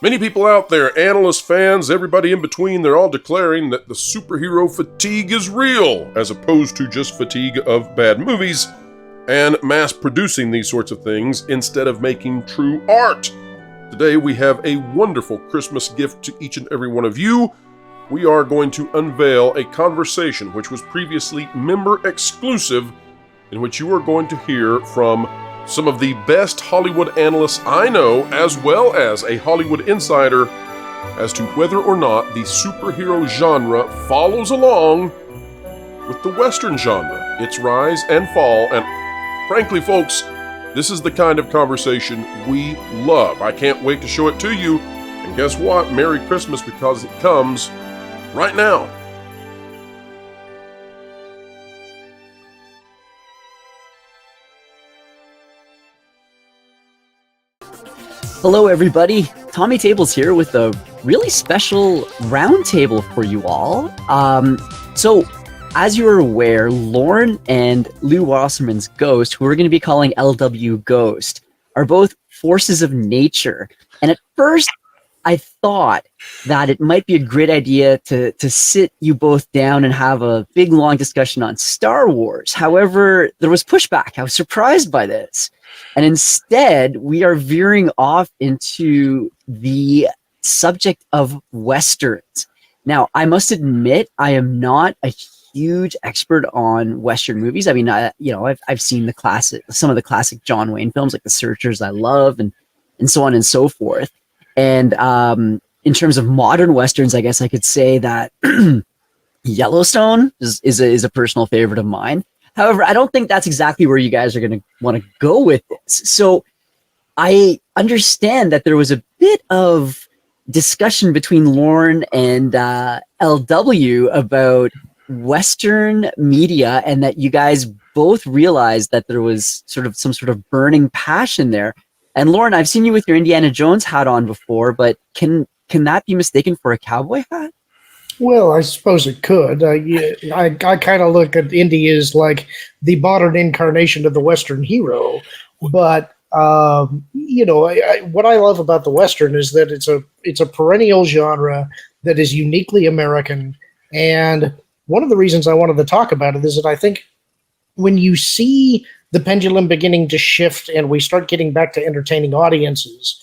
Many people out there, analysts, fans, everybody in between, they're all declaring that the superhero fatigue is real, as opposed to just fatigue of bad movies and mass producing these sorts of things instead of making true art. Today we have a wonderful Christmas gift to each and every one of you. We are going to unveil a conversation which was previously member exclusive, in which you are going to hear from some of the best Hollywood analysts I know, as well as a Hollywood insider, as to whether or not the superhero genre follows along with the Western genre, its rise and fall. And frankly, folks, this is the kind of conversation we love. I can't wait to show it to you. And guess what? Merry Christmas, because it comes right now. Hello, everybody. Tommy Tables here with a really special roundtable for you all. So, as you are aware, Lauren and Lou Wasserman's Ghost, who we're going to be calling LW Ghost, are both forces of nature. And at first, I thought that it might be a great idea to sit you both down and have a big, long discussion on Star Wars. However, there was pushback. I was surprised by this. And instead, we are veering off into the subject of Westerns. Now, I must admit, I am not a huge expert on Western movies. I mean, I've seen some of the classic John Wayne films, like The Searchers, I love, and so on and so forth. And in terms of modern Westerns, I guess I could say that Yellowstone is a personal favorite of mine. However, I don't think that's exactly where you guys are going to want to go with this. So I understand that there was a bit of discussion between Lauren and LW about Western media, and that you guys both realized that there was some sort of burning passion there. And Lauren, I've seen you with your Indiana Jones hat on before, but can that be mistaken for a cowboy hat? Well, I suppose it could. I kind of look at Indy as like the modern incarnation of the Western hero. But what I love about the Western is that it's a perennial genre that is uniquely American. And one of the reasons I wanted to talk about it is that I think when you see the pendulum beginning to shift and we start getting back to entertaining audiences,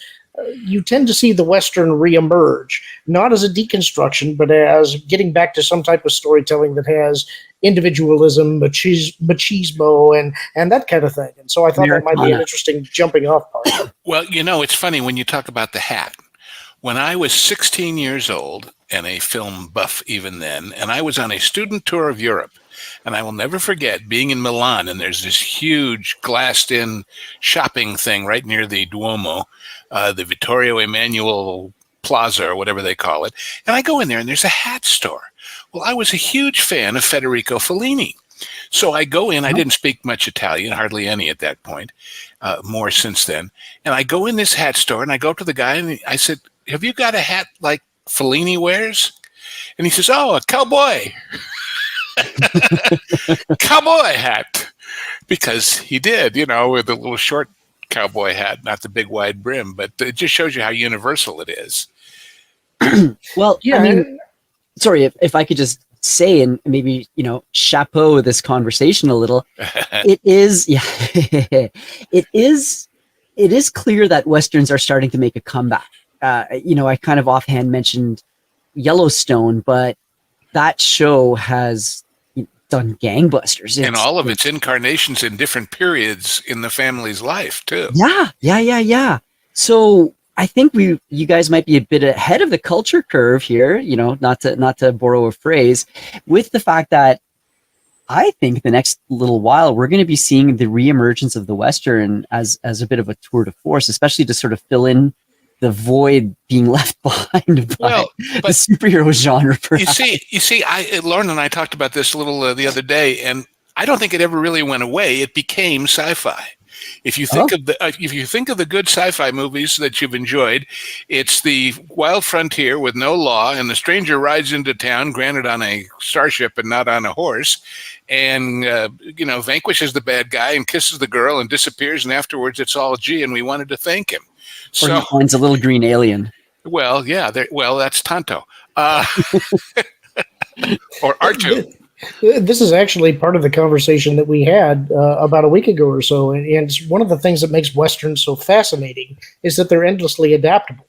you tend to see the Western reemerge, not as a deconstruction, but as getting back to some type of storytelling that has individualism, machismo, and that kind of thing. And so I thought that might be an interesting jumping off point. Well, it's funny when you talk about the hat. When I was 16 years old, and a film buff even then, and I was on a student tour of Europe, and I will never forget being in Milan, and there's this huge glassed-in shopping thing right near the Duomo, the Vittorio Emanuele Plaza, or whatever they call it. And I go in there, and there's a hat store. Well, I was a huge fan of Federico Fellini. So I go in. I didn't speak much Italian, hardly any at that point, more since then. And I go in this hat store, and I go up to the guy, and I said, "Have you got a hat like Fellini wears?" And he says, "Oh, a cowboy." Cowboy hat, because he did, with a little short cowboy hat, not the big wide brim, but it just shows you how universal it is. Well, yeah, I mean, sorry, if I could just say, and maybe, chapeau this conversation a little, it is clear that Westerns are starting to make a comeback. I kind of offhand mentioned Yellowstone, but that show has done gangbusters. And all of its incarnations in different periods in the family's life, too. Yeah. So I think you guys might be a bit ahead of the culture curve here, not to borrow a phrase, with the fact that I think the next little while we're going to be seeing the reemergence of the Western as a bit of a tour de force, especially to sort of fill in the void being left behind by the superhero genre. Perhaps. You see, Lauren and I talked about this a little the other day, and I don't think it ever really went away. It became sci-fi. If you think of the good sci-fi movies that you've enjoyed, it's the wild frontier with no law, and the stranger rides into town, granted on a starship and not on a horse, and vanquishes the bad guy and kisses the girl and disappears, and afterwards it's all gee, and we wanted to thank him. Or he finds a little green alien. Well, yeah, well, that's Tonto. Uh, or R2. This is actually part of the conversation that we had about a week ago or so, and it's one of the things that makes westerns so fascinating is that they're endlessly adaptable.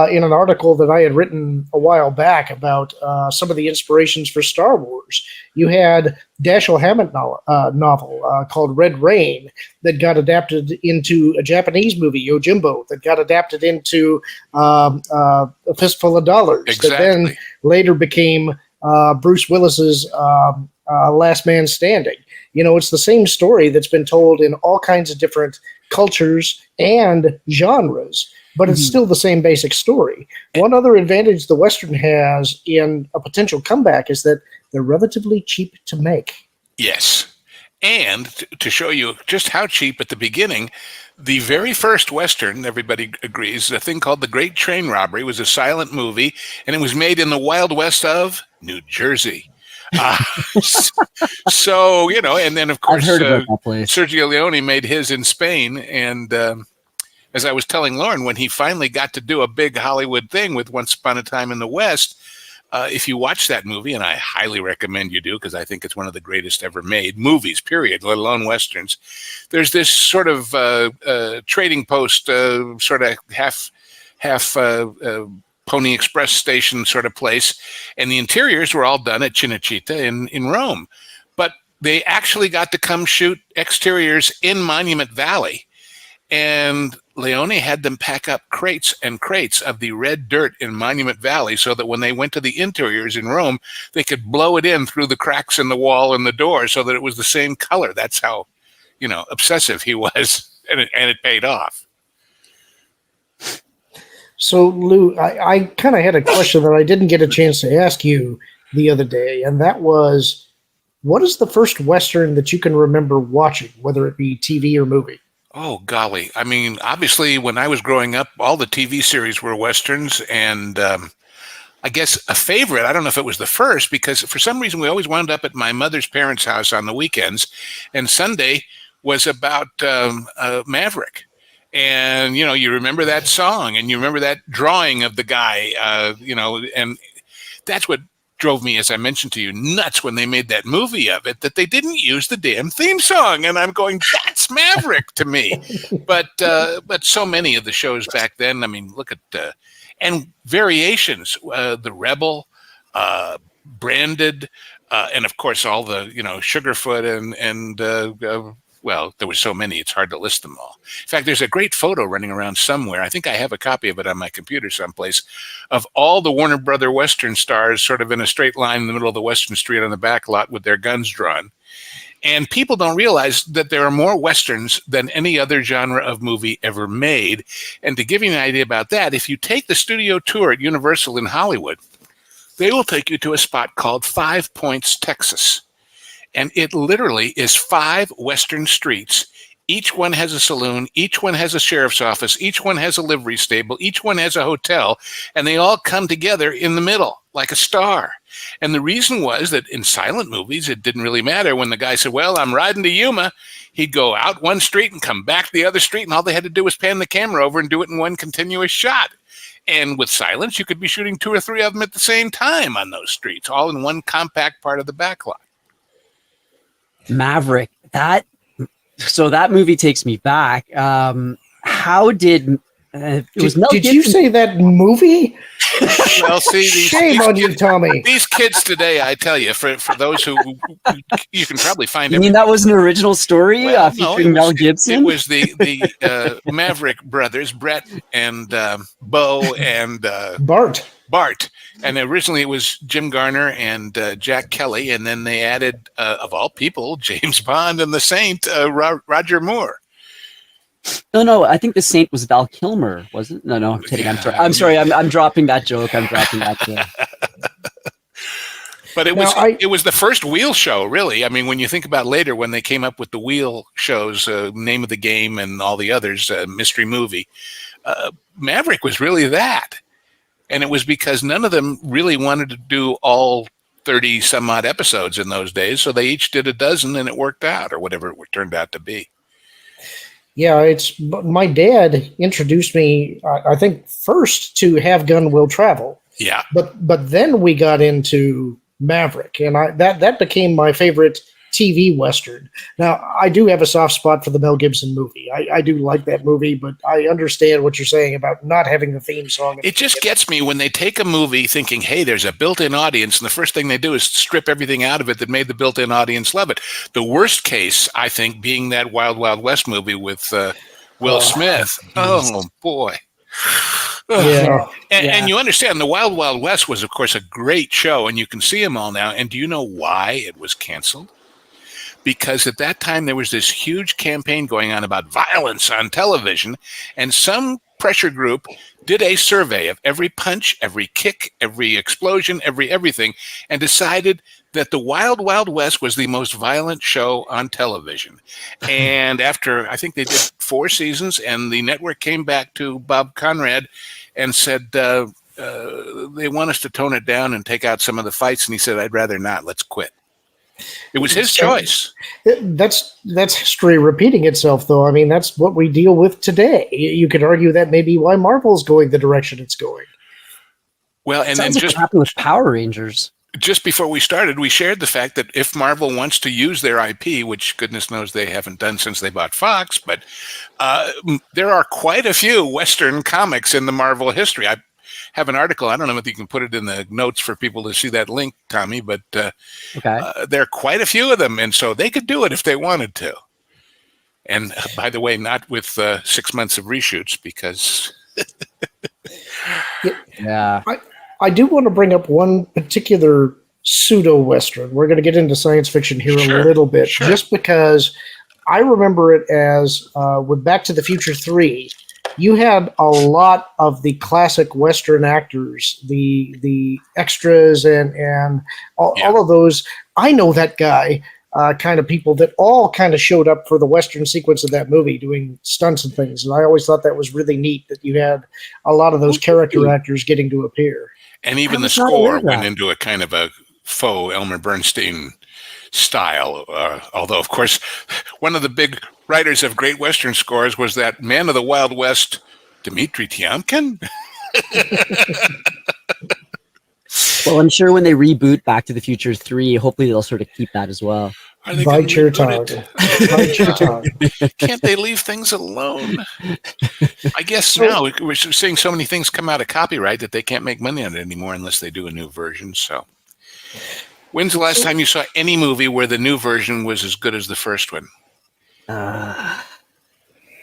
In an article that I had written a while back about some of the inspirations for Star Wars, you had Dashiell Hammett novel called Red Rain that got adapted into a Japanese movie, Yojimbo, that got adapted into A Fistful of Dollars, Exactly. that then later became Bruce Willis's Last Man Standing. You know, it's the same story that's been told in all kinds of different cultures and genres, but it's still the same basic story. One other advantage the Western has in a potential comeback is that they're relatively cheap to make. Yes. And to show you just how cheap at the beginning, the very first Western, everybody agrees, a thing called The Great Train Robbery, was a silent movie, and it was made in the Wild West of New Jersey. So, you know, and then, of course, I've heard about that place. Sergio Leone made his in Spain. And as I was telling Lauren, when he finally got to do a big Hollywood thing with Once Upon a Time in the West, if you watch that movie, and I highly recommend you do, because I think it's one of the greatest ever made movies, period, let alone Westerns, there's this sort of trading post, sort of half Pony Express station sort of place, and the interiors were all done at Cinecittà in Rome. But they actually got to come shoot exteriors in Monument Valley, and Leone had them pack up crates and crates of the red dirt in Monument Valley so that when they went to the interiors in Rome, they could blow it in through the cracks in the wall and the door so that it was the same color. That's how, you know, obsessive he was, and it paid off. So, Lou, I kind of had a question that I didn't get a chance to ask you the other day, and that was, what is the first Western that you can remember watching, whether it be TV or movie? Oh, golly. I mean, obviously, when I was growing up, all the TV series were Westerns. And I guess a favorite, I don't know if it was the first, because for some reason we always wound up at my mother's parents' house on the weekends. And Sunday was about Maverick. And, you know, you remember that song and you remember that drawing of the guy, you know, and that's what drove me, as I mentioned to you, nuts when they made that movie of it, that they didn't use the damn theme song. And I'm going, that's Maverick to me. But so many of the shows back then, I mean, look at, and variations, The Rebel, Branded, and of course all the, you know, Sugarfoot and well, there were so many, it's hard to list them all. In fact, there's a great photo running around somewhere. I think I have a copy of it on my computer someplace, of all the Warner Brother Western stars sort of in a straight line in the middle of the Western Street on the back lot with their guns drawn. And people don't realize that there are more Westerns than any other genre of movie ever made. And to give you an idea about that, if you take the studio tour at Universal in Hollywood, they will take you to a spot called Five Points, Texas. And it literally is 5 Western streets. Each one has a saloon. Each one has a sheriff's office. Each one has a livery stable. Each one has a hotel. And they all come together in the middle like a star. And the reason was that in silent movies, it didn't really matter. When the guy said, well, I'm riding to Yuma, he'd go out one street and come back the other street. And all they had to do was pan the camera over and do it in one continuous shot. And with silence, you could be shooting 2 or 3 of them at the same time on those streets, all in one compact part of the backlot. Maverick, that movie takes me back. How did it was Mel Did Gibson. you say that movie? Well, see, Shame on you, Tommy. These kids today, I tell you, for those who you can probably find. You mean that was an original story featuring Mel Gibson? It was the Maverick brothers, Brett and Bo and Bart. And originally it was Jim Garner and Jack Kelly, and then they added, of all people, James Bond and the Saint, Roger Moore. No, I think the Saint was Val Kilmer, wasn't? No, I'm kidding. Yeah. I'm sorry. I'm dropping that joke. But it was the first wheel show, really. I mean, when you think about later when they came up with the wheel shows, Name of the Game and all the others, Mystery Movie, Maverick was really that. And it was because none of them really wanted to do all 30 some odd episodes in those days. So they each did a dozen and it worked out, or whatever it turned out to be. Yeah, but my dad introduced me, I think, first to Have Gun Will Travel. Yeah. But then we got into Maverick, and that became my favorite TV Western. Now, I do have a soft spot for the Mel Gibson movie. I do like that movie, but I understand what you're saying about not having the theme song. It just gets me when they take a movie thinking, hey, there's a built-in audience, and the first thing they do is strip everything out of it that made the built-in audience love it. The worst case, I think, being that Wild Wild West movie with Will Smith. Oh, boy. Yeah. And you understand, the Wild Wild West was, of course, a great show, and you can see them all now. And do you know why it was canceled? Because at that time there was this huge campaign going on about violence on television, and some pressure group did a survey of every punch, every kick, every explosion, everything, and decided that the Wild Wild West was the most violent show on television. And after, I think they did 4 seasons, and the network came back to Bob Conrad and said, they want us to tone it down and take out some of the fights. And he said, I'd rather not. Let's quit. It was his choice. That's history repeating itself, though. I mean, that's what we deal with today. You could argue that may be why Marvel's going the direction it's going. Well, and Sounds then like what happened with Power Rangers. Just before we started, we shared the fact that if Marvel wants to use their IP, which goodness knows they haven't done since they bought Fox, but there are quite a few Western comics in the Marvel history. I have an article. I don't know if you can put it in the notes for people to see that link, Tommy, but there are quite a few of them, and so they could do it if they wanted to. And by the way, not with 6 months of reshoots, because... Yeah. I do want to bring up one particular pseudo-Western. We're going to get into science fiction here a little bit, just because I remember it as with Back to the Future 3, you had a lot of the classic Western actors, the extras and all of those. I know that guy kind of people that all kind of showed up for the Western sequence of that movie doing stunts and things. And I always thought that was really neat that you had a lot of those character actors getting to appear. And even the score went into a kind of a faux Elmer Bernstein style. Although, of course, one of the big writers of great Western scores was that man of the Wild West, Dmitri Tiomkin. Well, I'm sure when they reboot Back to the Future 3, hopefully they'll sort of keep that as well. Are they Bite your tongue. Bite your tongue. Can't they leave things alone? I guess now we're seeing so many things come out of copyright that they can't make money on it anymore unless they do a new version. So, when's the last time you saw any movie where the new version was as good as the first one? I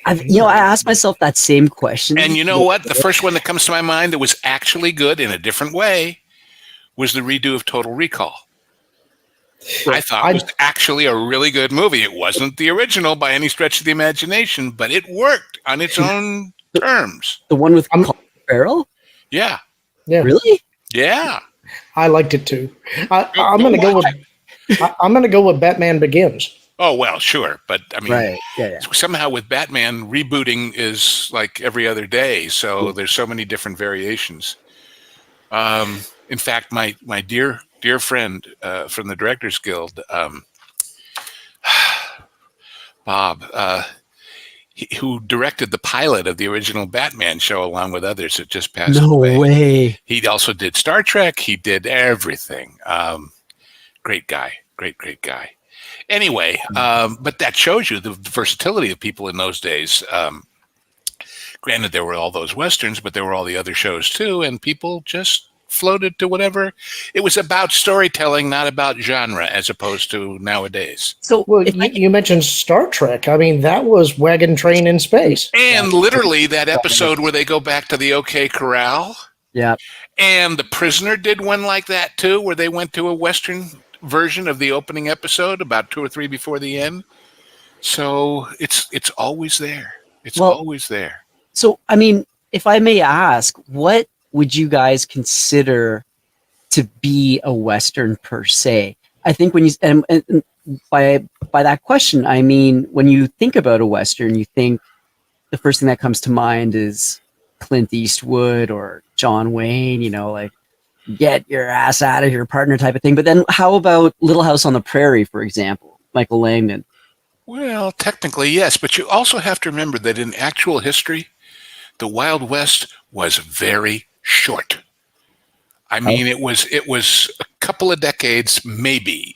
asked myself that same question. And you know what? The first one that comes to my mind that was actually good in a different way was the redo of Total Recall. I thought it was actually a really good movie. It wasn't the original by any stretch of the imagination, but it worked on its own terms. The one with Colin Farrell? Yeah. Really? Yeah. I liked it too. I'm going to go with Batman Begins. Oh, well, sure. But I mean, right. Somehow with Batman, rebooting is like every other day. So there's so many different variations. In fact, my dear friend from the Directors Guild, Bob, who directed the pilot of the original Batman show along with others that just passed away. No way. He also did Star Trek. He did everything. Great guy. Great guy. Anyway, but that shows you the versatility of people in those days. Granted, there were all those Westerns, but there were all the other shows too, and people just floated to whatever. It was about storytelling, not about genre, as opposed to nowadays. So, well, you mentioned Star Trek. I mean, that was Wagon Train in Space. And literally that episode where they go back to the OK Corral. Yeah. And The Prisoner did one like that too, where they went to a Western version of the opening episode about 2 or 3 before the end. So it's always there. It's always there. So, I mean, if I may ask, what would you guys consider to be a Western per se? I think when you and by that question, I mean when you think about a Western, you think the first thing that comes to mind is Clint Eastwood or John Wayne. Like get your ass out of here, partner type of thing. But then how about Little House on the Prairie, for example, Michael Langdon? Well, technically, yes, but you also have to remember that in actual history, the Wild West was very short. I Oh, mean, it was a couple of decades, maybe,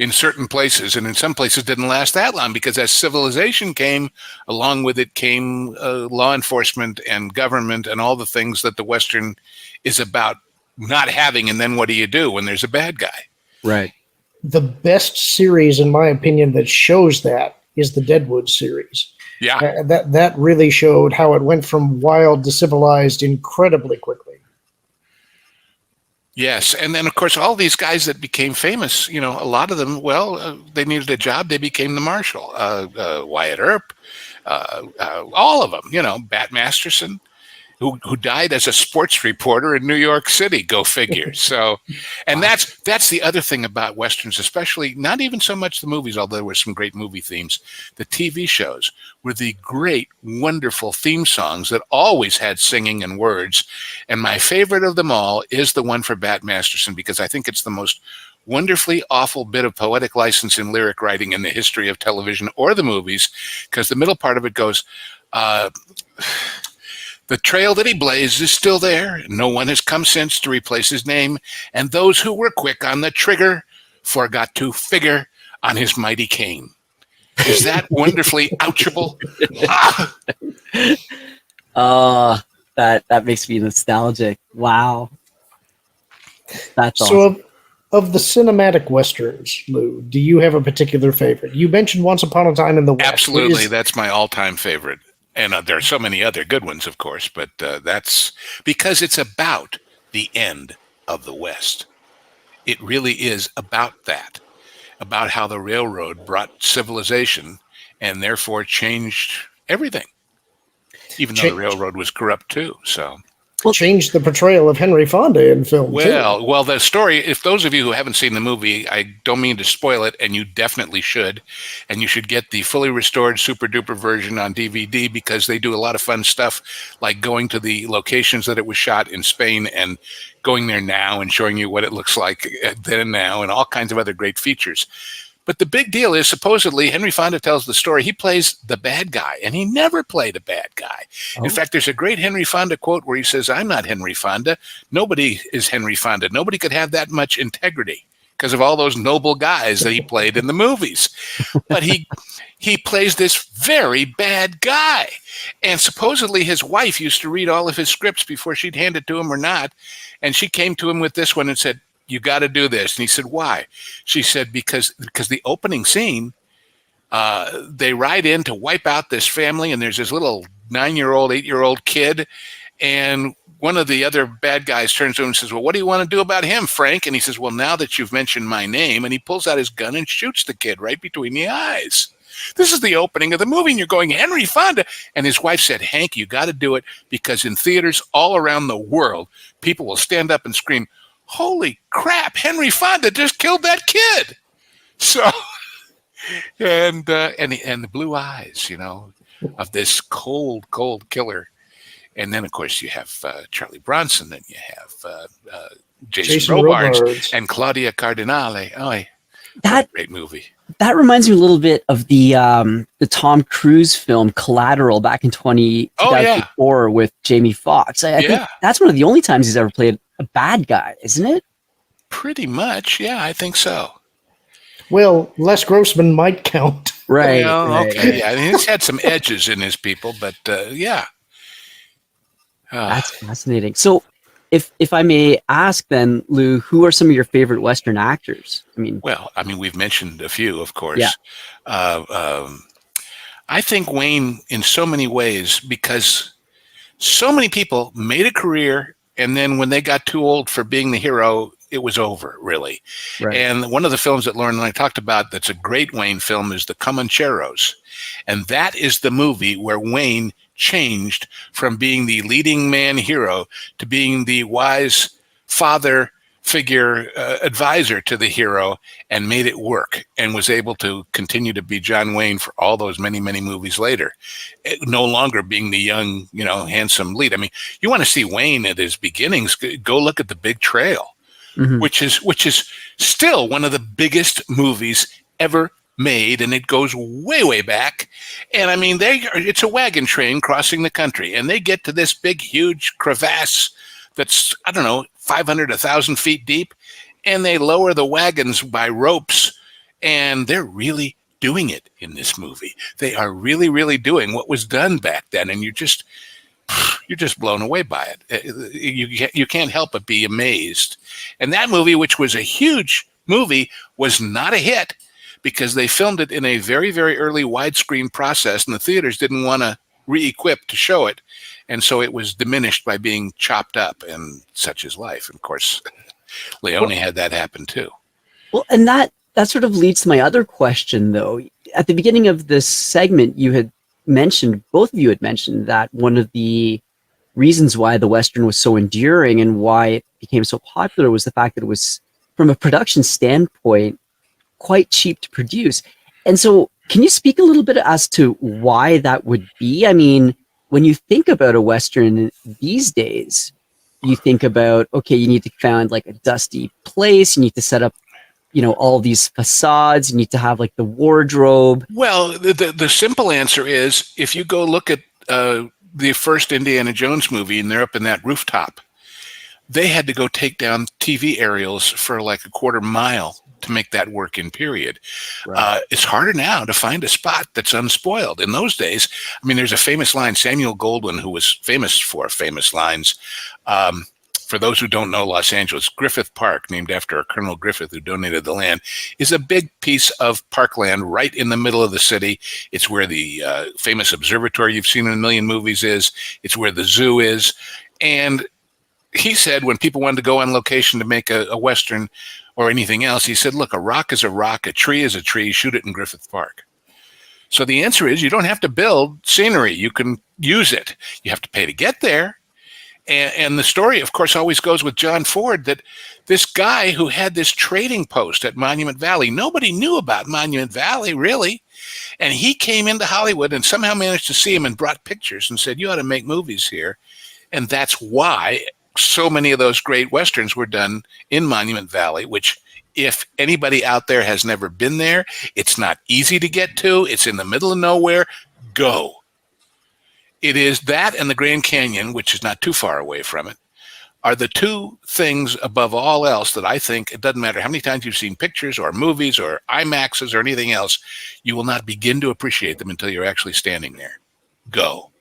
in certain places, and in some places didn't last that long because as civilization came, along with it came law enforcement and government and all the things that the Western is about not having. And then what do you do when there's a bad guy? right. The best series, in my opinion, that shows that is the Deadwood series. Yeah. That really showed how it went from wild to civilized incredibly quickly. Yes, and then of course all these guys that became famous, a lot of them, well, they needed a job. They became the marshal. Wyatt Earp, all of them. Bat Masterson, who died as a sports reporter in New York City. Go figure. So, and that's the other thing about westerns, especially not even so much the movies, although there were some great movie themes. The TV shows were the great, wonderful theme songs that always had singing and words. And my favorite of them all is the one for Bat Masterson because I think it's the most wonderfully awful bit of poetic license in lyric writing in the history of television or the movies, because the middle part of it goes. The trail that he blazed is still there. No one has come since to replace his name, and those who were quick on the trigger forgot to figure on his mighty cane. Is that wonderfully ouchable? That makes me nostalgic. Wow, that's So, awesome. of the cinematic westerns, Lou, do you have a particular favorite? You mentioned Once Upon a Time in the West. Absolutely, that's my all-time favorite. And there are so many other good ones, of course, but that's because it's about the end of the West. It really is about that, about how the railroad brought civilization and therefore changed everything, even though the railroad was corrupt too. So, Changed the portrayal of Henry Fonda in film, too. well, the story, if those of you who haven't seen the movie, I don't mean to spoil it, and you definitely should. And you should get the fully restored super duper version on DVD because they do a lot of fun stuff like going to the locations that it was shot in Spain and going there now and showing you what it looks like then and now and all kinds of other great features. But the big deal is supposedly Henry Fonda tells the story. He plays the bad guy, and he never played a bad guy. Oh. In fact, there's a great Henry Fonda quote where he says, "I'm not Henry Fonda. Nobody is Henry Fonda. Nobody could have that much integrity because of all those noble guys that he played in the movies." But he plays this very bad guy. And supposedly his wife used to read all of his scripts before she'd hand it to him or not. And she came to him with this one and said, "You got to do this." And he said, "Why?" She said, because the opening scene, they ride in to wipe out this family, and there's this little 9-year-old, 8-year-old kid, and one of the other bad guys turns to him and says, "Well, what do you want to do about him, Frank?" And he says, "Well, now that you've mentioned my name," and he pulls out his gun and shoots the kid right between the eyes. This is the opening of the movie, and you're going, Henry Fonda. And his wife said, "Hank, you got to do it because in theaters all around the world, people will stand up and scream, 'Holy crap, Henry Fonda just killed that kid.'" So, and the blue eyes, of this cold, cold killer. And then, of course, you have Charlie Bronson, and you have Jason Robards and Claudia Cardinale. Oh, That great movie. that reminds me a little bit of the Tom Cruise film Collateral back in 2004 with Jamie Foxx. I think that's one of the only times he's ever played a bad guy, isn't it? Pretty much, yeah, I think so. Well, Les Grossman might count. Right. Well, right. okay, yeah, I mean, he's had some edges in his people, but yeah. That's fascinating. So, if I may ask, then, Lou, who are some of your favorite Western actors? Well, we've mentioned a few, of course. Yeah. I think Wayne, in so many ways, because so many people made a career, and then when they got too old for being the hero, it was over, really. Right. And one of the films that Lauren and I talked about that's a great Wayne film is The Comancheros. And that is the movie where Wayne changed from being the leading man hero to being the wise father figure advisor to the hero, and made it work and was able to continue to be John Wayne for all those many, many movies later, no longer being the young, handsome lead. You want to see Wayne at his beginnings, go look at The Big Trail, which is still one of the biggest movies ever made, and it goes way, way back. And I mean, it's a wagon train crossing the country, and they get to this big, huge crevasse that's, I don't know, 500, 1,000 feet deep, and they lower the wagons by ropes, and they're really doing it in this movie. They are really, really doing what was done back then, and you're just blown away by it. You can't help but be amazed. And that movie, which was a huge movie, was not a hit because they filmed it in a very, very early widescreen process, and the theaters didn't want to re-equip to show it. And so it was diminished by being chopped up, and such is life. And of course, Leone had that happen too. Well, and that sort of leads to my other question, though. At the beginning of this segment, both of you had mentioned that one of the reasons why the Western was so enduring and why it became so popular was the fact that it was, from a production standpoint, quite cheap to produce. And so can you speak a little bit as to why that would be? I mean, when you think about a Western these days, you think about, okay, you need to find like a dusty place, you need to set up, all these facades, you need to have like the wardrobe. Well, the simple answer is, if you go look at the first Indiana Jones movie, and they're up in that rooftop, they had to go take down TV aerials for like a quarter mile to make that work in period. Right. It's harder now to find a spot that's unspoiled. In those days, I mean, there's a famous line, Samuel Goldwyn, who was famous for famous lines. For those who don't know Los Angeles, Griffith Park, named after Colonel Griffith, who donated the land, is a big piece of parkland right in the middle of the city. It's where the famous observatory you've seen in a million movies is. It's where the zoo is. And he said when people wanted to go on location to make a Western or anything else, he said, look, a rock is a rock, a tree is a tree, shoot it in Griffith Park. So the answer is, you don't have to build scenery. You can use it. You have to pay to get there. And the story, of course, always goes with John Ford, that this guy who had this trading post at Monument Valley, nobody knew about Monument Valley, really. And he came into Hollywood and somehow managed to see him and brought pictures and said, you ought to make movies here. And that's why so many of those great Westerns were done in Monument Valley, which, if anybody out there has never been there, it's not easy to get to. It's in the middle of nowhere. Go. It is that and the Grand Canyon, which is not too far away from it, are the two things above all else that I think, it doesn't matter how many times you've seen pictures or movies or IMAXs or anything else, you will not begin to appreciate them until you're actually standing there. Go.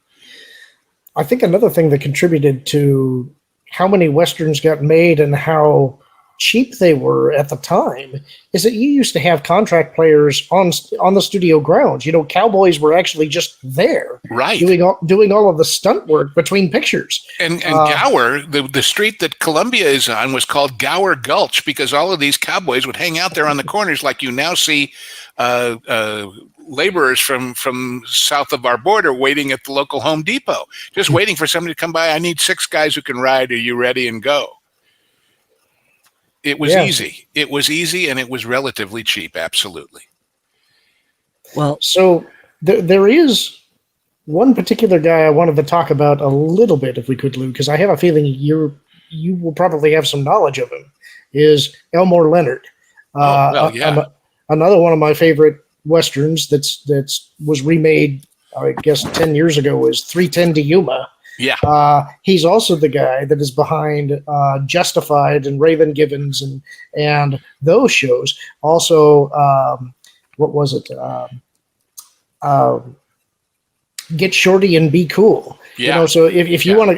I think another thing that contributed to how many Westerns got made and how cheap they were at the time is that you used to have contract players on the studio grounds. Cowboys were actually just there, right, doing all of the stunt work between pictures. And Gower, the street that Columbia is on, was called Gower Gulch because all of these cowboys would hang out there on the corners, like you now see laborers from south of our border waiting at the local Home Depot, just waiting for somebody to come by. I need 6 guys who can ride. Are you ready? And go. It was easy. It was easy, and it was relatively cheap. Absolutely. Well, so there is one particular guy I wanted to talk about a little bit, if we could, Lou, because I have a feeling you will probably have some knowledge of him. Is Elmore Leonard? Another one of my favorite Westerns that was remade, I guess, 10 years ago was 3:10 to Yuma. Yeah. He's also the guy that is behind Justified and Raven Givens and those shows. Also, what was it? Get Shorty and Be Cool. Yeah. So if you want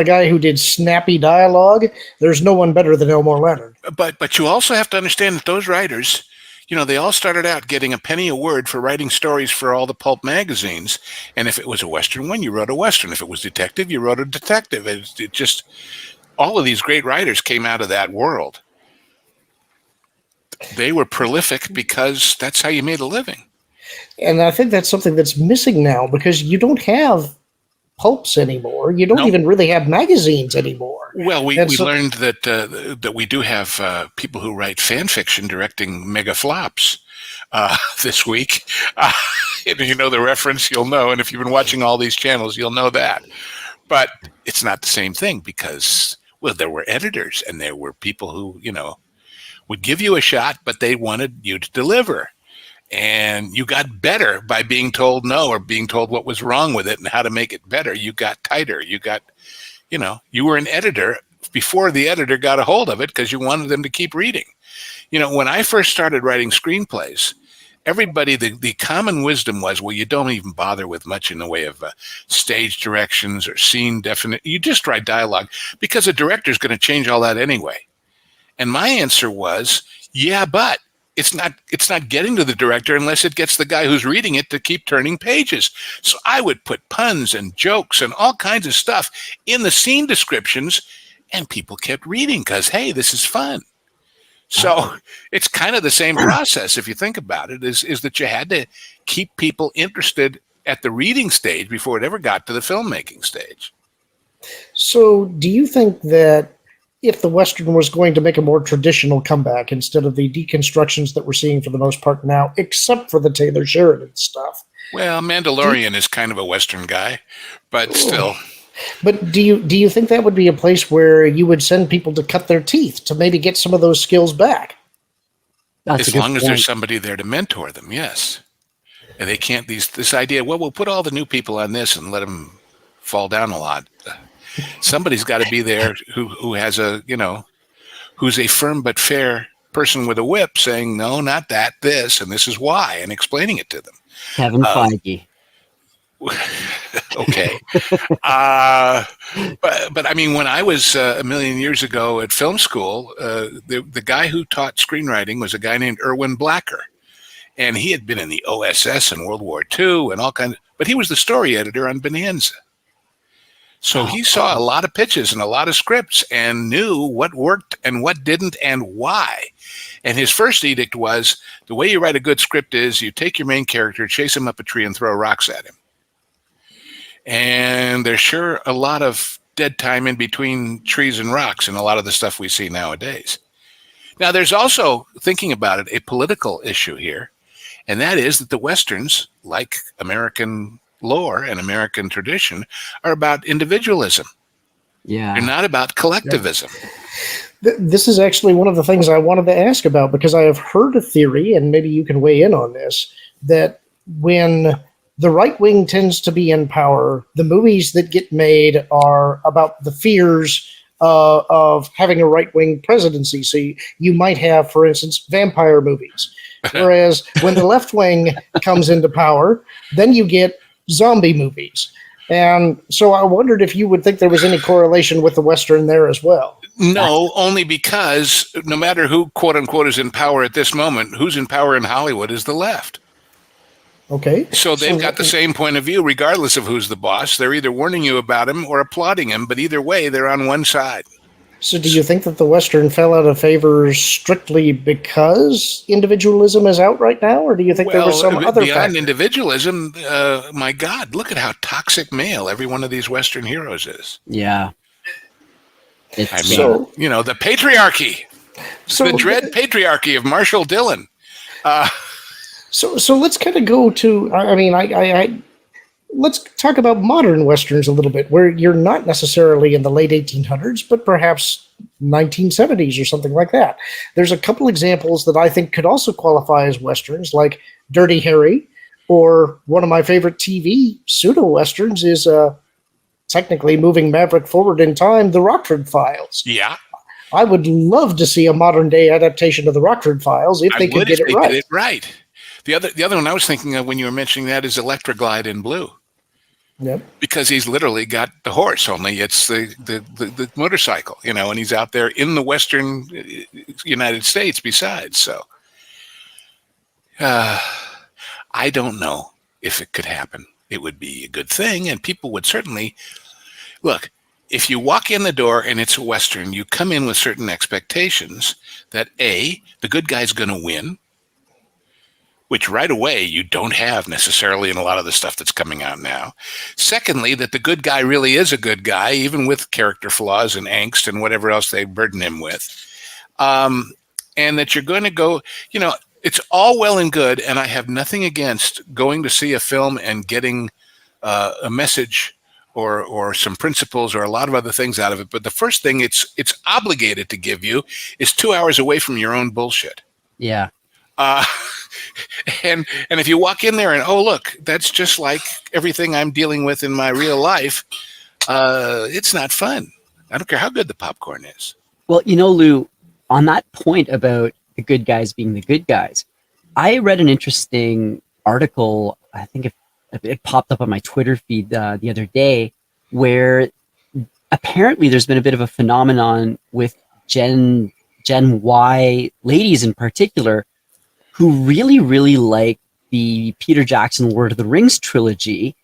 a guy who did snappy dialogue, there's no one better than Elmore Leonard. But you also have to understand that those writers, they all started out getting a penny a word for writing stories for all the pulp magazines. And if it was a Western one, you wrote a Western. If it was detective, you wrote a detective. It just, all of these great writers came out of that world. They were prolific because that's how you made a living. And I think that's something that's missing now because you don't have pulps anymore. You don't even really have magazines anymore. Well, we learned that we do have people who write fan fiction directing mega flops this week. If you know the reference, you'll know. And if you've been watching all these channels, you'll know that. But it's not the same thing because, there were editors and there were people who, would give you a shot, but they wanted you to deliver. And you got better by being told no or being told what was wrong with it and how to make it better. You got tighter. You were an editor before the editor got a hold of it because you wanted them to keep reading. When I first started writing screenplays, everybody, the common wisdom was, well, you don't even bother with much in the way of stage directions or scene definite. You just write dialogue because a director's going to change all that anyway. And my answer was, yeah, but it's not getting to the director unless it gets the guy who's reading it to keep turning pages. So I would put puns and jokes and all kinds of stuff in the scene descriptions, and people kept reading because, hey, this is fun. So it's kind of the same process, if you think about it, is that you had to keep people interested at the reading stage before it ever got to the filmmaking stage. So do you think that if the Western was going to make a more traditional comeback instead of the deconstructions that we're seeing for the most part now, except for the Taylor Sheridan stuff? Well, Mandalorian is kind of a Western guy, but still. But do you think that would be a place where you would send people to cut their teeth to maybe get some of those skills back? That's As long as there's somebody there to mentor them, yes. And they can't, this idea, well, we'll put all the new people on this and let them fall down a lot. Somebody's got to be there who has who's a firm but fair person with a whip saying, no, not that, this, and this is why, and explaining it to them. Kevin Feige. Okay. But I mean, when I was a million years ago at film school, the guy who taught screenwriting was a guy named Erwin Blacker. And he had been in the OSS in World War II and all kinds but he was the story editor on Bonanza. So he saw a lot of pitches and a lot of scripts and knew what worked and what didn't and why. And his first edict was, the way you write a good script is you take your main character, chase him up a tree, and throw rocks at him. And there's sure a lot of dead time in between trees and rocks in a lot of the stuff we see nowadays. Now, there's also, thinking about it, a political issue here, and that is that the Westerns, like American lore and American tradition, are about individualism. Yeah. They're not about collectivism. This is actually one of the things I wanted to ask about, because I have heard a theory, and maybe you can weigh in on this, that when the right wing tends to be in power, the movies that get made are about the fears of having a right wing presidency. So you might have, for instance, vampire movies. Whereas when the left wing comes into power, then you get zombie movies. And so I wondered if you would think there was any correlation with the Western there as well. No, only because no matter who, quote unquote, is in power at this moment, who's in power in Hollywood is the left. Okay. So they've got the same point of view, regardless of who's the boss. They're either warning you about him or applauding him, but either way, they're on one side. So do you think that the Western fell out of favor strictly because individualism is out right now, or do you think there was some other beyond factor? Individualism, my God, look at how toxic male every one of these Western heroes is. Yeah. The patriarchy, the dread patriarchy of Marshall Dillon. So let's kind of go to, let's talk about modern Westerns a little bit, where you're not necessarily in the late 1800s, but perhaps 1970s or something like that. There's a couple examples that I think could also qualify as Westerns, like Dirty Harry, or one of my favorite TV pseudo-Westerns is technically moving Maverick forward in time, The Rockford Files. Yeah. I would love to see a modern-day adaptation of The Rockford Files if they could get it right. Get it right. The other one I was thinking of when you were mentioning that is Electroglide in Blue. Yep. Because he's literally got the horse, only it's the motorcycle, and he's out there in the Western United States besides. So I don't know if it could happen. It would be a good thing, and people would certainly look. If you walk in the door and it's a Western, you come in with certain expectations that A, the good guy's going to win, which right away you don't have necessarily in a lot of the stuff that's coming out now. Secondly, that the good guy really is a good guy, even with character flaws and angst and whatever else they burden him with. And that you're going to go, it's all well and good, and I have nothing against going to see a film and getting a message or some principles or a lot of other things out of it. But the first thing it's obligated to give you is 2 hours away from your own bullshit. Yeah. Uh, and if you walk in there and, oh, look, that's just like everything I'm dealing with in my real life, it's not fun. I don't care how good the popcorn is. Well, Lou, on that point about the good guys being the good guys, I read an interesting article. I think it popped up on my Twitter feed the other day, where apparently there's been a bit of a phenomenon with Gen Y ladies in particular who really, really like the Peter Jackson Lord of the Rings trilogy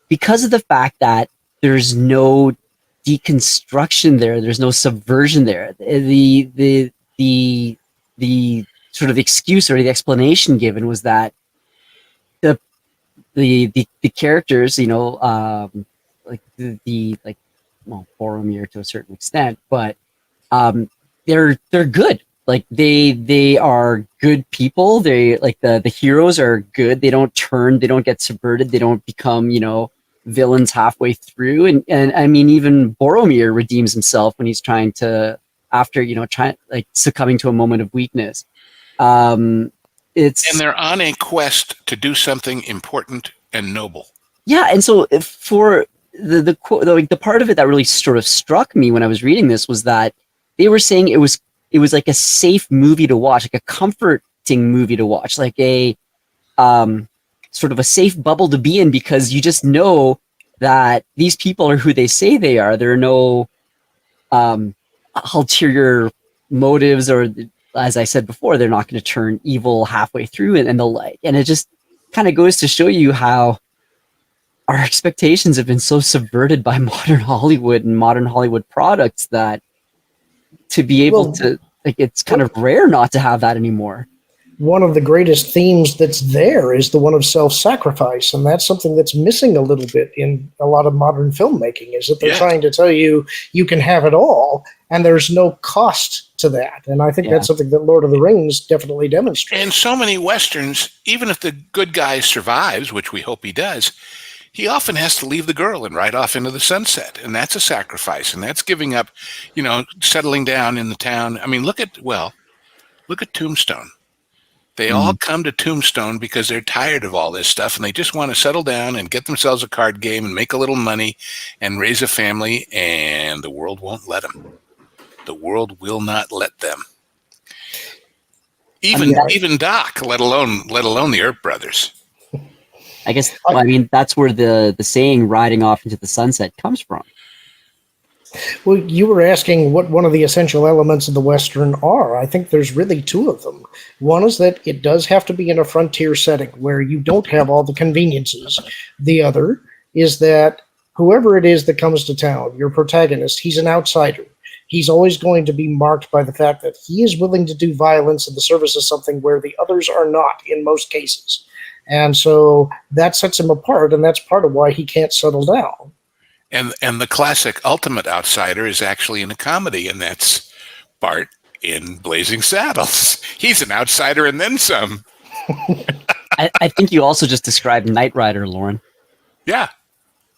because of the fact that there's no deconstruction there, there's no subversion there. The sort of excuse or the explanation given was that the the characters, like the like well, Boromir to a certain extent, but they're good. Like they are good people. They like the heroes are good. They don't turn. They don't get subverted. They don't become villains halfway through. And I mean even Boromir redeems himself when he's trying to after trying like succumbing to a moment of weakness. It's And they're on a quest to do something important and noble. Yeah, and so for the quote, like the part of it that really sort of struck me when I was reading this was that they were saying it was like a safe movie to watch, like a comforting movie to watch, like a sort of a safe bubble to be in because you just know that these people are who they say they are. There are no ulterior motives, or as I said before, they're not going to turn evil halfway through and the like. And it just kind of goes to show you how our expectations have been so subverted by modern Hollywood and modern Hollywood products that to be able to like it's kind of rare not to have that anymore. One of the greatest themes that's there is the one of self-sacrifice, and that's something that's missing a little bit in a lot of modern filmmaking, is that they're trying to tell you you can have it all, and there's no cost to that. And I think that's something that Lord of the Rings definitely demonstrates. And so many Westerns, even if the good guy survives, which we hope he does, he often has to leave the girl and ride off into the sunset. And that's a sacrifice. And that's giving up, settling down in the town. I mean, look at Tombstone. They all come to Tombstone because they're tired of all this stuff and they just want to settle down and get themselves a card game and make a little money and raise a family, and the world won't let them. The world will not let them. Even Doc, let alone the Earp brothers. I guess that's where the saying "riding off into the sunset" comes from. Well, you were asking what one of the essential elements of the Western are. I think there's really two of them. One is that it does have to be in a frontier setting where you don't have all the conveniences. The other is that whoever it is that comes to town, your protagonist, he's an outsider. He's always going to be marked by the fact that he is willing to do violence in the service of something where the others are not in most cases. And so that sets him apart, and that's part of why he can't settle down. And the classic ultimate outsider is actually in a comedy, and that's Bart in Blazing Saddles. He's an outsider and then some. I think you also just described Knight Rider, Lauren. Yeah.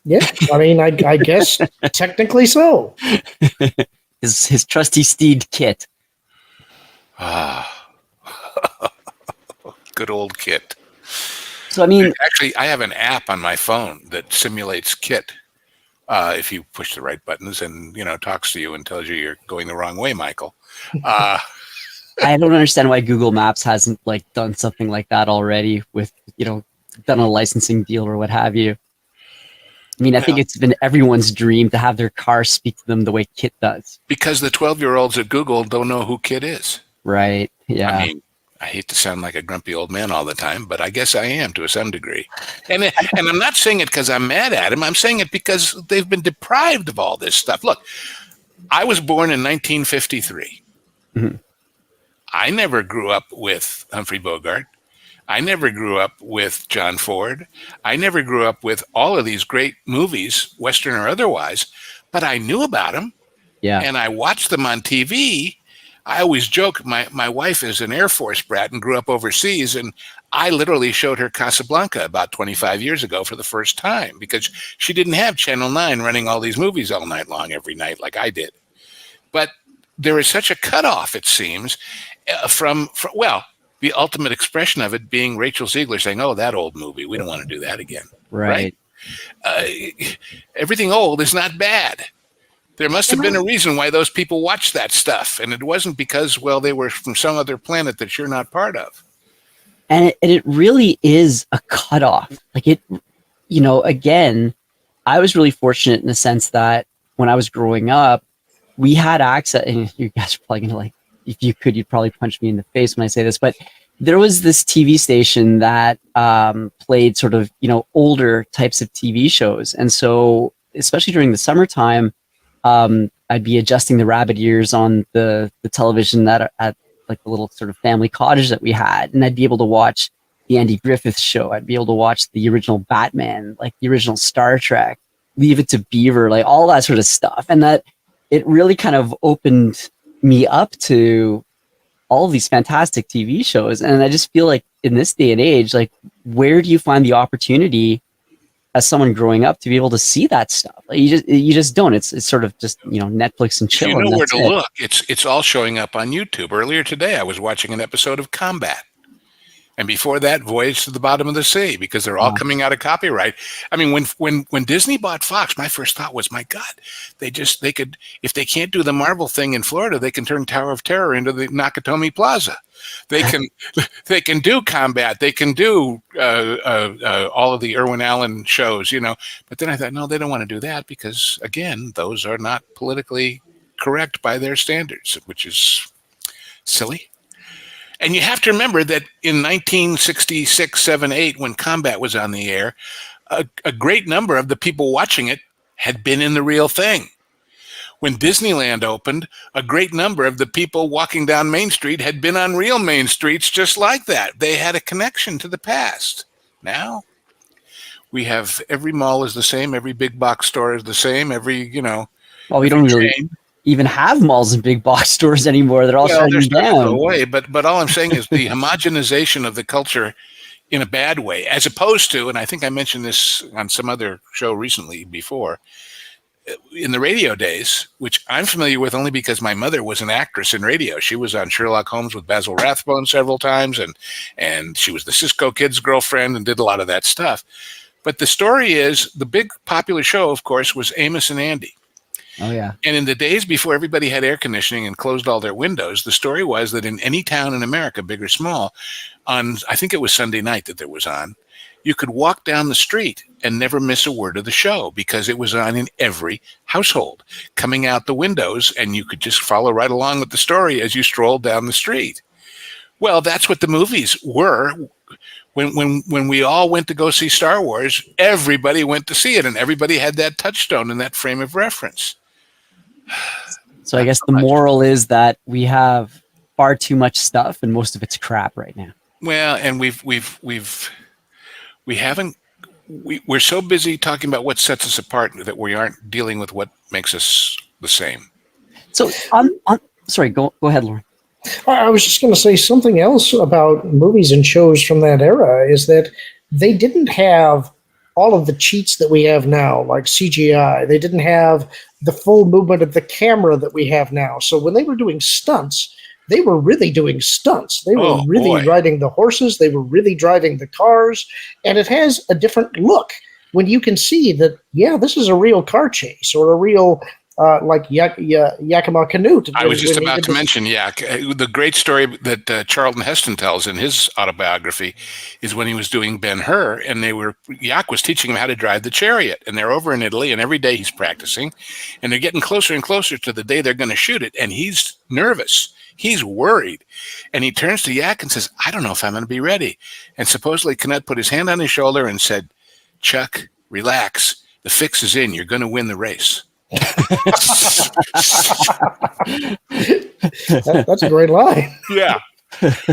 Yeah, I mean, I guess technically so. His trusty steed Kit. Good old Kit. So I mean, actually, I have an app on my phone that simulates Kit. If you push the right buttons and talks to you and tells you you're going the wrong way, Michael. I don't understand why Google Maps hasn't done something like that already with done a licensing deal or what have you. I mean, I think it's been everyone's dream to have their car speak to them the way Kit does. Because the 12-year-olds at Google don't know who Kit is. Right. Yeah. I mean, I hate to sound like a grumpy old man all the time, but I guess I am to some degree. And I'm not saying it because I'm mad at him. I'm saying it because they've been deprived of all this stuff. Look, I was born in 1953. Mm-hmm. I never grew up with Humphrey Bogart. I never grew up with John Ford. I never grew up with all of these great movies, Western or otherwise, but I knew about them. Yeah. And I watched them on TV. I always joke, my wife is an Air Force brat and grew up overseas, and I literally showed her Casablanca about 25 years ago for the first time because she didn't have Channel 9 running all these movies all night long every night like I did. But there is such a cutoff, it seems, from the ultimate expression of it being Rachel Ziegler saying, "Oh, that old movie, we don't want to do that again." Right. Uh, Everything old is not bad. There must have been a reason why those people watched that stuff, and it wasn't because, well, they were from some other planet that you're not part of. And it really is a cutoff. Like it, again, I was really fortunate in the sense that when I was growing up, we had access, and you guys are probably gonna if you could, you'd probably punch me in the face when I say this, but there was this TV station that played sort of, older types of TV shows. And so, especially during the summertime, I'd be adjusting the rabbit ears on the television that at like the little sort of family cottage that we had. And I'd be able to watch the Andy Griffith Show. I'd be able to watch the original Batman, like the original Star Trek, Leave It to Beaver, like all that sort of stuff. And that it really kind of opened me up to all of these fantastic TV shows. And I just feel like in this day and age, like, where do you find the opportunity as someone growing up to be able to see that stuff? Like, you just don't. It's sort of just, Netflix and chill. You know and where to it. look. It's all showing up on YouTube. Earlier today, I was watching an episode of Combat. And before that, Voyage to the Bottom of the Sea, because they're all coming out of copyright. I mean, when Disney bought Fox, my first thought was, my God, they could, if they can't do the Marvel thing in Florida, they can turn Tower of Terror into the Nakatomi Plaza. They can do Combat. They can do all of the Irwin Allen shows, But then I thought, no, they don't want to do that because, again, those are not politically correct by their standards, which is silly. And you have to remember that in 1966, 7, 8, when Combat was on the air, a great number of the people watching it had been in the real thing. When Disneyland opened, a great number of the people walking down Main Street had been on real main streets just like that. They had a connection to the past. Now, we have every mall is the same, every big box store is the same, every, Well, we don't really even have malls and big box stores anymore. They're all shutting down. Away, but all I'm saying is the homogenization of the culture in a bad way, as opposed to, and I think I mentioned this on some other show recently before, in the radio days, which I'm familiar with only because my mother was an actress in radio. She was on Sherlock Holmes with Basil Rathbone several times, and she was the Cisco Kid's girlfriend and did a lot of that stuff. But the story is, the big popular show, of course, was Amos and Andy. Oh, yeah. And in the days before everybody had air conditioning and closed all their windows, the story was that in any town in America, big or small, on, I think it was Sunday night that there was on, you could walk down the street and never miss a word of the show because it was on in every household, coming out the windows, and you could just follow right along with the story as you strolled down the street. Well, that's what the movies were. When we all went to go see Star Wars, everybody went to see it, and everybody had that touchstone and that frame of reference. So I guess the moral is that we have far too much stuff, and most of it's crap right now. Well, and we're so busy talking about what sets us apart that we aren't dealing with what makes us the same. So sorry, go ahead, Lauren. I was just going to say something else about movies and shows from that era is that they didn't have all of the cheats that we have now, like CGI. They didn't have the full movement of the camera that we have now. So when they were doing stunts, they were really doing stunts. They were riding the horses. They were really driving the cars. And it has a different look when you can see that, yeah, this is a real car chase or a real like Yakima Canute. I was just about to mention Yak. The great story that Charlton Heston tells in his autobiography is when he was doing Ben-Hur, and Yak was teaching him how to drive the chariot, and they're over in Italy, and every day he's practicing, and they're getting closer and closer to the day they're going to shoot it, and he's nervous. He's worried, and he turns to Yak and says, "I don't know if I'm going to be ready." And supposedly Canute put his hand on his shoulder and said, "Chuck, relax. The fix is in. You're going to win the race." That's a great line. Yeah. That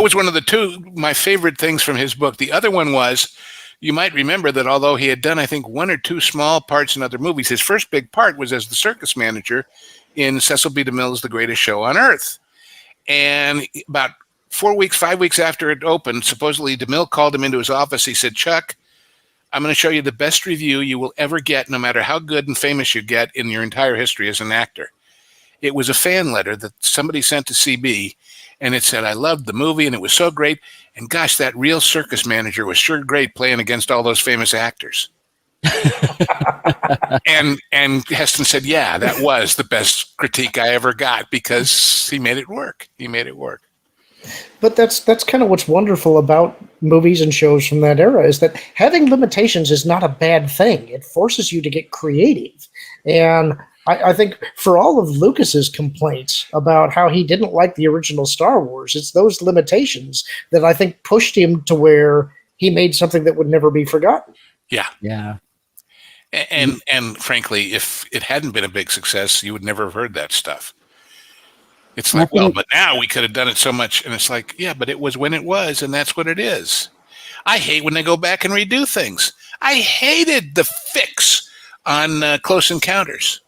was one of the two my favorite things from his book. The other one was, you might remember that although he had done, I think, one or two small parts in other movies, his first big part was as the circus manager in Cecil B. DeMille's The Greatest Show on Earth. And about 5 weeks after it opened, supposedly DeMille called him into his office. He said, "Chuck, I'm going to show you the best review you will ever get, no matter how good and famous you get in your entire history as an actor." It was a fan letter that somebody sent to CB, and it said, "I loved the movie, and it was so great. And gosh, that real circus manager was sure great playing against all those famous actors." and Heston said, "Yeah, that was the best critique I ever got because he made it work. He made it work." But that's kind of what's wonderful about movies and shows from that era is that having limitations is not a bad thing. It forces you to get creative. And I think for all of Lucas's complaints about how he didn't like the original Star Wars, it's those limitations that I think pushed him to where he made something that would never be forgotten. Yeah. Yeah. And frankly, if it hadn't been a big success, you would never have heard that stuff. It's like, well, but now we could have done it so much. And it's like, yeah, but it was when it was, and that's what it is. I hate when they go back and redo things. I hated the fix on Close Encounters.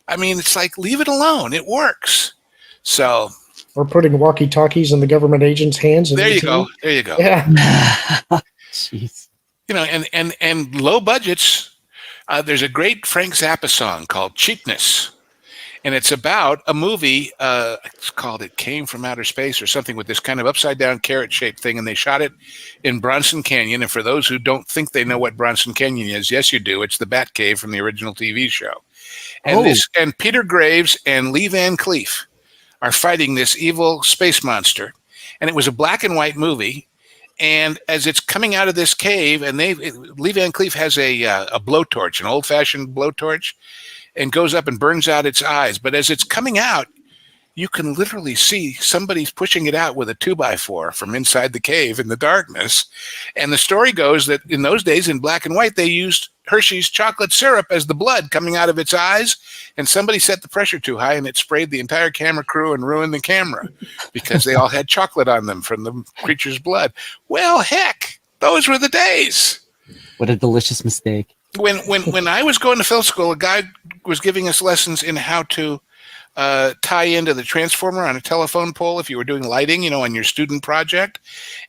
I mean, it's like, leave it alone. It works. So. Or putting walkie-talkies in the government agents' hands. There you go. There you go. Yeah. Jeez. You know, and low budgets. There's a great Frank Zappa song called Cheapness. And it's about a movie, it's called It Came from Outer Space or something, with this kind of upside-down carrot-shaped thing, and they shot it in Bronson Canyon. And for those who don't think they know what Bronson Canyon is, yes, you do. It's the Bat Cave from the original TV show. And Peter Graves and Lee Van Cleef are fighting this evil space monster. And it was a black and white movie. And as it's coming out of this cave, and Lee Van Cleef has a blowtorch, an old-fashioned blowtorch, and goes up and burns out its eyes. But as it's coming out, you can literally see somebody's pushing it out with a 2x4 from inside the cave in the darkness. And the story goes that in those days, in black and white, they used Hershey's chocolate syrup as the blood coming out of its eyes. And somebody set the pressure too high, and it sprayed the entire camera crew and ruined the camera because they all had chocolate on them from the creature's blood. Well, heck, those were the days. What a delicious mistake. When I was going to film school, a guy was giving us lessons in how to tie into the transformer on a telephone pole if you were doing lighting, you know, on your student project.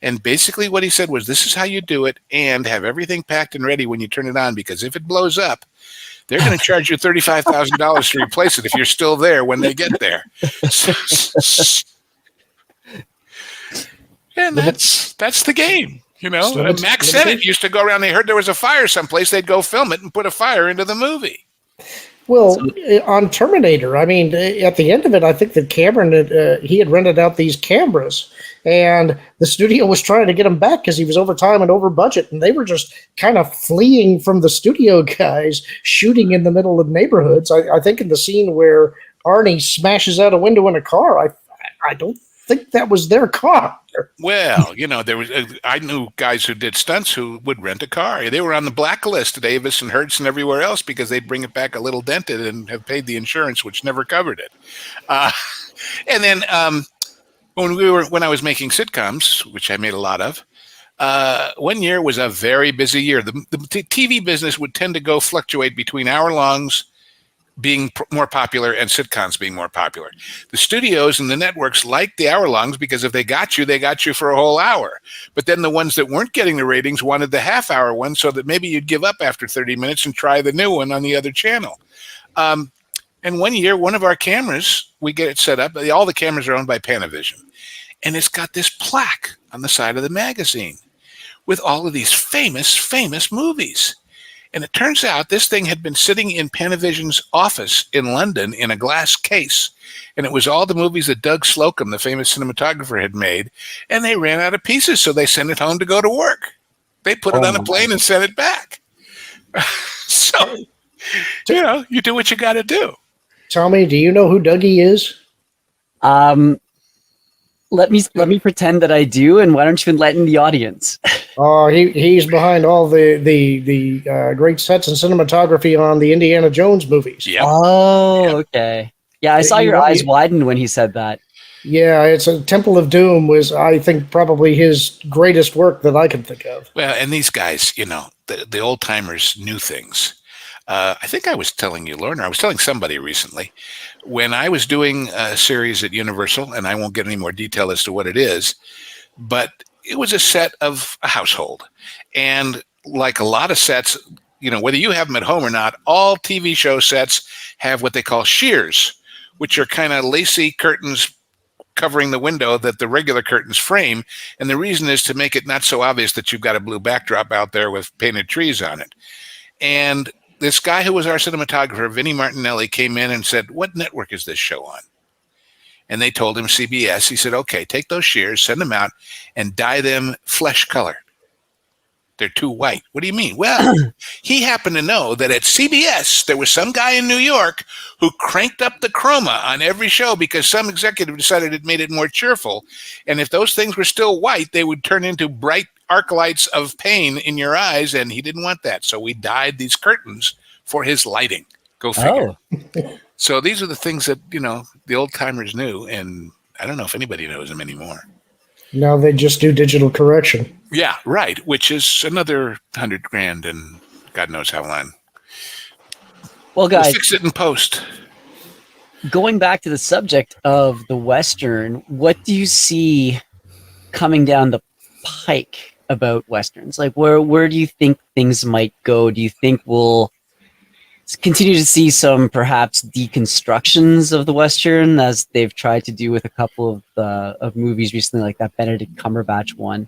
And basically what he said was, this is how you do it, and have everything packed and ready when you turn it on, because if it blows up, they're going to charge you $35,000 to replace it if you're still there when they get there. And that's the game. You know, Max Sennett used to go around. They heard there was a fire someplace. They'd go film it and put a fire into the movie. Well, on Terminator, I mean, at the end of it, I think that Cameron, he had rented out these cameras, and the studio was trying to get him back because he was over time and over budget, and they were just kind of fleeing from the studio guys, shooting in the middle of neighborhoods. I think in the scene where Arnie smashes out a window in a car, I don't think that was their car. Well, you know, I knew guys who did stunts who would rent a car. They were on the blacklist at Avis and Hertz and everywhere else because they'd bring it back a little dented and have paid the insurance, which never covered it. And then when I was making sitcoms, which I made a lot of, one year was a very busy year. The TV business would tend to fluctuate between hour-longs being more popular and sitcoms being more popular. The studios and the networks liked the hour-longs because if they got you for a whole hour. But then the ones that weren't getting the ratings wanted the half-hour one so that maybe you'd give up after 30 minutes and try the new one on the other channel. And one year, one of our cameras, we get it set up. All the cameras are owned by Panavision. And it's got this plaque on the side of the magazine with all of these famous movies. And it turns out this thing had been sitting in Panavision's office in London in a glass case. And it was all the movies that Doug Slocum, the famous cinematographer, had made. And they ran out of pieces, so they sent it home to go to work. They put it on a plane and sent it back. So, you know, you do what you got to do. Tommy, do you know who Dougie is? Let me pretend that I do, and why don't you enlighten the audience? He's behind all the great sets and cinematography on the Indiana Jones movies. Yep. Oh, okay. Yeah, I saw your eyes widen when he said that. Yeah, it's a Temple of Doom was, I think, probably his greatest work that I can think of. Well, and these guys, you know, the old timers knew things. I think I was telling you, Lorna, I was telling somebody recently, when I was doing a series at Universal, and I won't get any more detail as to what it is, but it was a set of a household. And like a lot of sets, you know, whether you have them at home or not, all TV show sets have what they call shears, which are kind of lacy curtains covering the window that the regular curtains frame. And the reason is to make it not so obvious that you've got a blue backdrop out there with painted trees on it. And this guy who was our cinematographer, Vinnie Martinelli, came in and said, "What network is this show on?" And they told him CBS. He said, "Okay, take those shears, send them out, and dye them flesh color. They're too white." "What do you mean?" Well, he happened to know that at CBS, there was some guy in New York who cranked up the chroma on every show because some executive decided it made it more cheerful. And if those things were still white, they would turn into bright arc lights of pain in your eyes. And he didn't want that. So we dyed these curtains for his lighting. Go figure. Oh. So these are the things that, the old timers knew. And I don't know if anybody knows them anymore. Now they just do digital correction. Yeah, right. Which is another $100,000 and God knows how long. Well, guys, We'll fix it in post. going back to the subject of the Western, what do you see coming down the pike about Westerns? Like, where do you think things might go? Do you think we'll continue to see some perhaps deconstructions of the Western, as they've tried to do with a couple of movies recently, like that Benedict Cumberbatch one?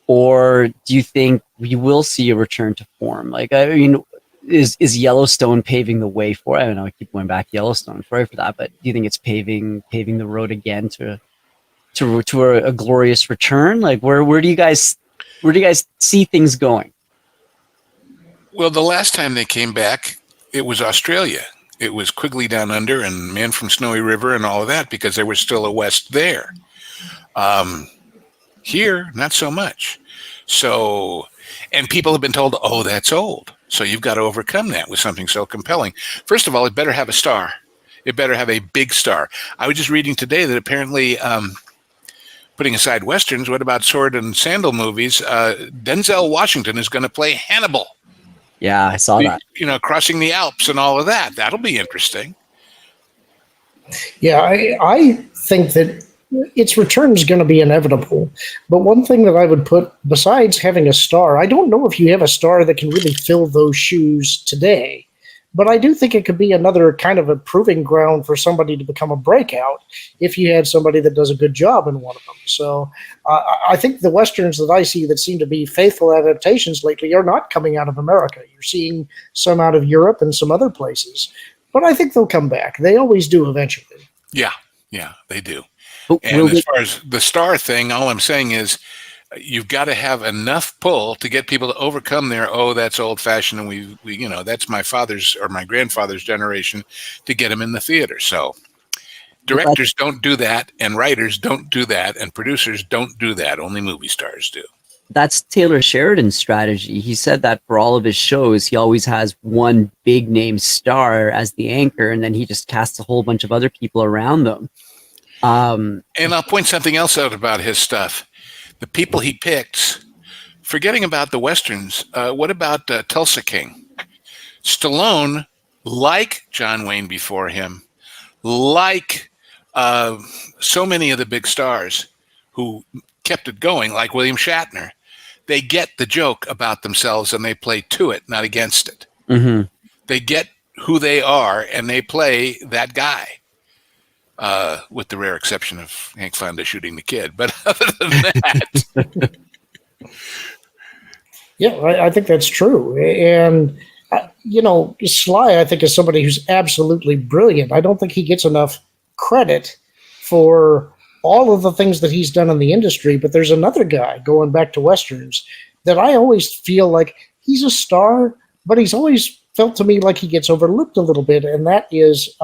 Or do you think we will see a return to form? Like, I mean, is Yellowstone paving the way for it? I don't know, I keep going back to Yellowstone, sorry for that, but do you think it's paving the road again to a glorious return? Like, where do you guys see things going? Well, the last time they came back, it was Australia. It was Quigley Down Under and Man from Snowy River and all of that, because there was still a West there. Here, not so much. So, and people have been told, "Oh, that's old." So you've got to overcome that with something so compelling. First of all, it better have a star. It better have a big star. I was just reading today that apparently, putting aside Westerns, what about sword and sandal movies? Denzel Washington is going to play Hannibal. Yeah, I saw that. Crossing the Alps and all of that. That'll be interesting. Yeah, I think that its return is going to be inevitable. But one thing that I would put, besides having a star, I don't know if you have a star that can really fill those shoes today. But I do think it could be another kind of a proving ground for somebody to become a breakout if you had somebody that does a good job in one of them. So I think the Westerns that I see that seem to be faithful adaptations lately are not coming out of America. You're seeing some out of Europe and some other places. But I think they'll come back. They always do eventually. Yeah, they do. Oh, And as far as the star thing, all I'm saying is you've got to have enough pull to get people to overcome their, "Oh, that's old fashioned, and we that's my father's or my grandfather's generation," to get them in the theater. So directors don't do that, and writers don't do that, and producers don't do that. Only movie stars do. That's Taylor Sheridan's strategy. He said that for all of his shows, he always has one big name star as the anchor, and then he just casts a whole bunch of other people around them. And I'll point something else out about his stuff. The people he picks, forgetting about the Westerns, what about Tulsa King? Stallone, like John Wayne before him, like so many of the big stars who kept it going, like William Shatner, they get the joke about themselves and they play to it, not against it. Mm-hmm. They get who they are and they play that guy. With the rare exception of Hank Fonda shooting the kid. But other than that. Yeah, I think that's true. And, Sly, I think, is somebody who's absolutely brilliant. I don't think he gets enough credit for all of the things that he's done in the industry. But there's another guy, going back to Westerns, that I always feel like he's a star, but he's always felt to me like he gets overlooked a little bit. And that is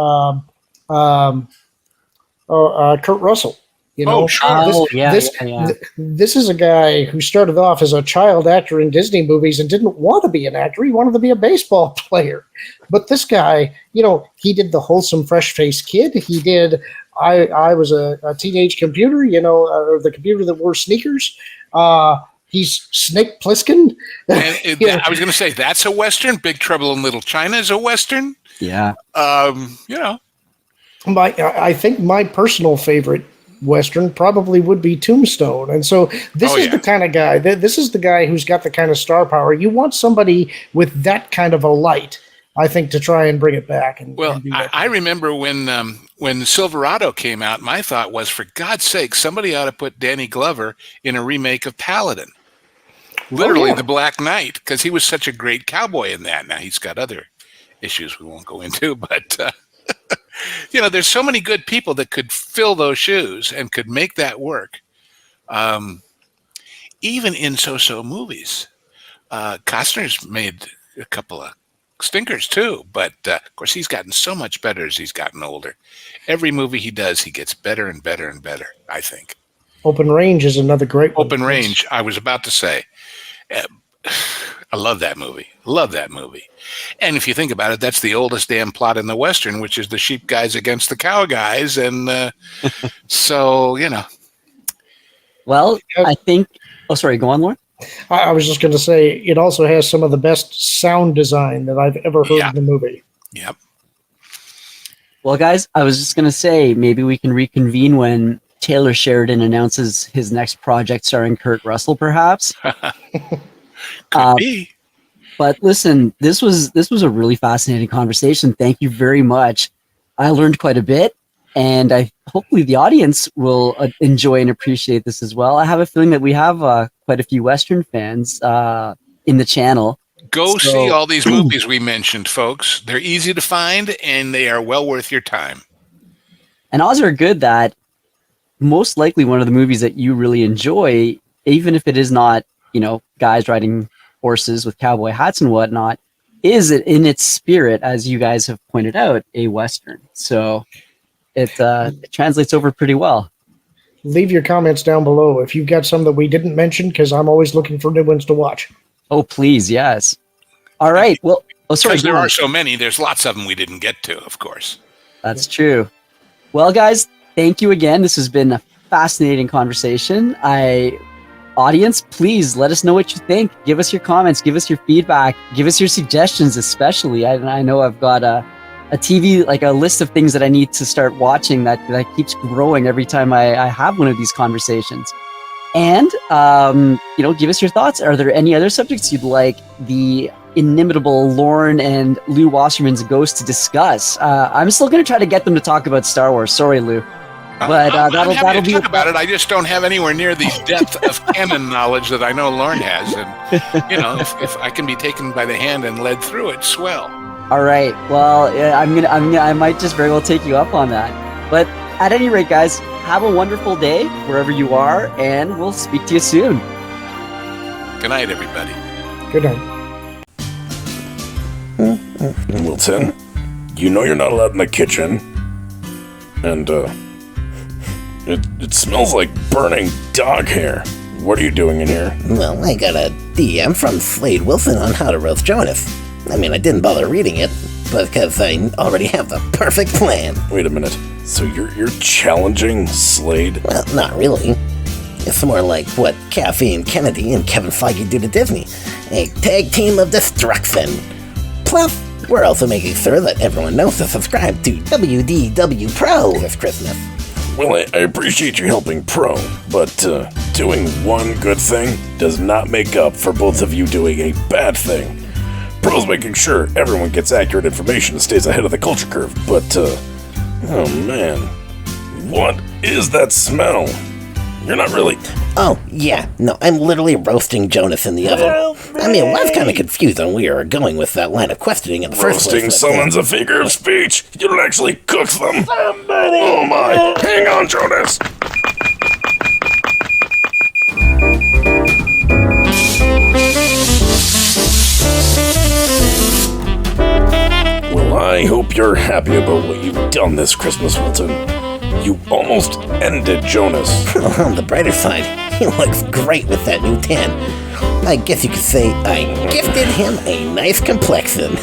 Kurt Russell. This is a guy who started off as a child actor in Disney movies and didn't want to be an actor. He wanted to be a baseball player. But this guy, he did The Wholesome Fresh-Faced Kid. He did I Was a Teenage Computer, or the computer that wore sneakers. He's Snake Plissken. I was going to say, that's a Western. Big Trouble in Little China is a Western. Yeah. I think my personal favorite Western probably would be Tombstone. And so this is the kind of guy, this is the guy who's got the kind of star power. You want somebody with that kind of a light I think, to try and bring it back. And Well, and do I, that. I remember when Silverado came out, my thought was, for God's sake, somebody ought to put Danny Glover in a remake of Paladin. Literally yeah. the Black Knight, because he was such a great cowboy in that. Now he's got other issues we won't go into, but there's so many good people that could fill those shoes and could make that work. Even in so-so movies, Costner's made a couple of stinkers too, but of course he's gotten so much better as he's gotten older. Every movie he does, he gets better and better and better, I think. Open Range is another great one. Open Range, I was about to say. I love that movie. Love that movie. And if you think about it, that's the oldest damn plot in the Western, which is the sheep guys against the cow guys. And so, Well, I think. Oh, sorry. Go on, Lauren. I was just going to say, it also has some of the best sound design that I've ever heard in the movie. Yep. Well, guys, I was just going to say maybe we can reconvene when Taylor Sheridan announces his next project starring Kurt Russell, perhaps. Could be. But listen, this was a really fascinating conversation. Thank you very much. I learned quite a bit, and hopefully the audience will enjoy and appreciate this as well. I have a feeling that we have quite a few Western fans in the channel. Go see all these movies we mentioned, folks. They're easy to find, and they are well worth your time. And odds are good that most likely one of the movies that you really enjoy, even if it is not, guys riding horses with cowboy hats and whatnot, is it in its spirit, as you guys have pointed out, a Western. So it translates over pretty well. Leave your comments down below if you've got some that we didn't mention, because I'm always looking for new ones to watch. Oh, please, yes. All right. Well, sorry. Because there are so many, there's lots of them we didn't get to, of course. That's true. Well, guys, thank you again. This has been a fascinating conversation. Audience, please let us know what you think. Give us your comments. Give us your feedback. Give us your suggestions, especially. I know I've got a TV, like a list of things that I need to start watching that keeps growing every time I have one of these conversations. And, give us your thoughts. Are there any other subjects you'd like the inimitable Lauren and Lou Wasserman's Ghost to discuss? I'm still going to try to get them to talk about Star Wars. Sorry, Lou. But that'll be talk about it. I just don't have anywhere near the depth of canon knowledge that I know Lauren has, and if I can be taken by the hand and led through it, swell. All right. Well, I might just very well take you up on that. But at any rate, guys, have a wonderful day wherever you are, and we'll speak to you soon. Good night, everybody. Good night. Wilton, you're not allowed in the kitchen, and it smells like burning dog hair. What are you doing in here? Well, I got a DM from Slade Wilson on how to roast Jonas. I mean, I didn't bother reading it, because I already have the perfect plan. Wait a minute. So you're challenging Slade? Well, not really. It's more like what Caffeine Kennedy and Kevin Feige do to Disney. A tag team of destruction. Plus, we're also making sure that everyone knows to subscribe to WDW Pro this Christmas. Well, I appreciate you helping Pro, but doing one good thing does not make up for both of you doing a bad thing. Pro's making sure everyone gets accurate information and stays ahead of the culture curve, but, oh man, what is that smell? You're not really... Oh, yeah, no, I'm literally roasting Jonas in the oven. I mean, I was kind of confused on where you were going with that line of questioning in the first place. Roasting someone's a figure of speech. You don't actually cook them. Somebody! Oh my! Hang on, Jonas! Well, I hope you're happy about what you've done this Christmas, Wilton. You almost ended Jonas. On the brighter side, he looks great with that new tan. I guess you could say I gifted him a nice complexion.